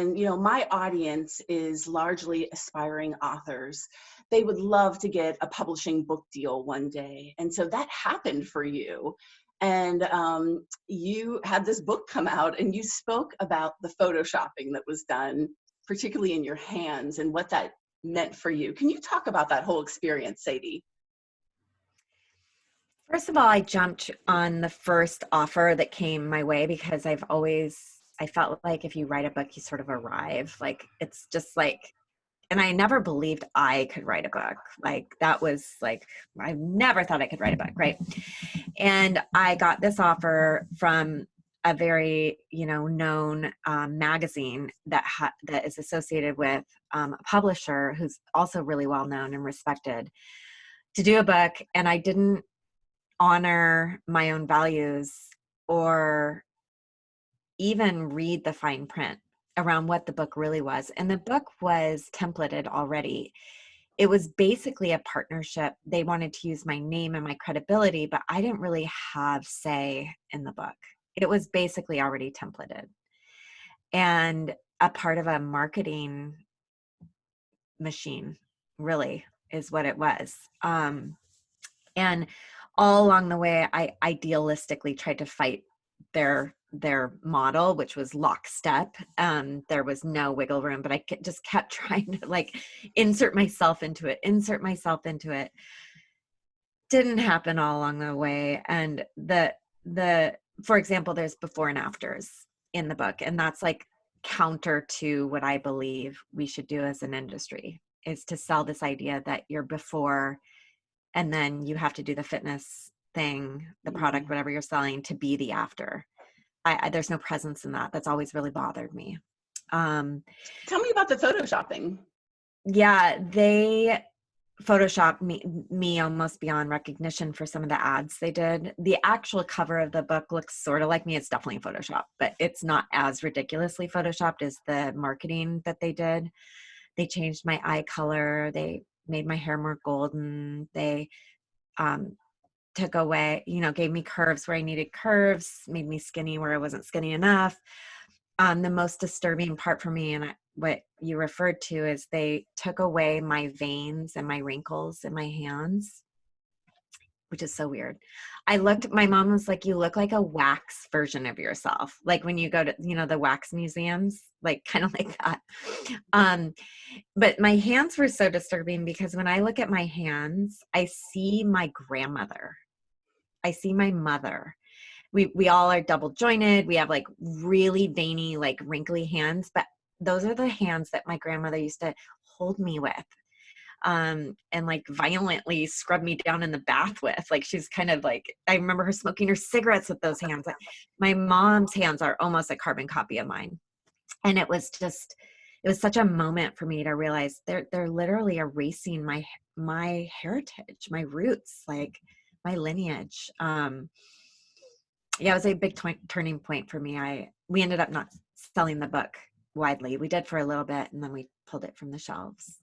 And, my audience is largely aspiring authors. They would love to get a publishing book deal one day. And so that happened for you. And you had this book come out and you spoke about the photoshopping that was done, particularly in your hands, and what that meant for you. Can you talk about that whole experience, Sadie? First of all, I jumped on the first offer that came my way because I felt like if you write a book, you sort of arrive. Like, it's just like, and I never believed I could write a book. Like, that was like, I never thought I could write a book, right? And I got this offer from a very, known magazine that is associated with a publisher who's also really well known and respected, to do a book. And I didn't honor my own values or even read the fine print around what the book really was. And the book was templated already. It was basically a partnership. They wanted to use my name and my credibility, but I didn't really have say in the book. It was basically already templated and a part of a marketing machine, really, is what it was. And all along the way, I idealistically tried to fight their model, which was lockstep. There was no wiggle room, but I just kept trying to insert myself into it. Didn't happen all along the way. And for example, there's before and afters in the book. And that's like counter to what I believe we should do as an industry, is to sell this idea that you're before and then you have to do the fitness thing, the product, whatever you're selling, to be the after. There's no presence in that. That's always really bothered me. Tell me about the photoshopping. Yeah, they photoshopped me almost beyond recognition for some of the ads they did. The actual cover of the book looks sort of like me. It's definitely Photoshop, but it's not as ridiculously Photoshopped as the marketing that they did. They changed my eye color. They made my hair more golden. They took away, gave me curves where I needed curves, made me skinny where I wasn't skinny enough. The most disturbing part for me, and what you referred to, is they took away my veins and my wrinkles in my hands, which is so weird. My mom was like, you look like a wax version of yourself. Like when you go to, the wax museums, like kind of like that. But my hands were so disturbing because when I look at my hands, I see my grandmother. I see my mother. We all are double jointed. We have like really veiny, like wrinkly hands, but those are the hands that my grandmother used to hold me with. And like violently scrub me down in the bath with. Like, she's kind of like, I remember her smoking her cigarettes with those hands. Like, my mom's hands are almost a carbon copy of mine. And it was such a moment for me to realize they're literally erasing my heritage, my roots, like my lineage. Yeah, it was a big turning point for me. We ended up not selling the book widely. We did for a little bit, and then we pulled it from the shelves.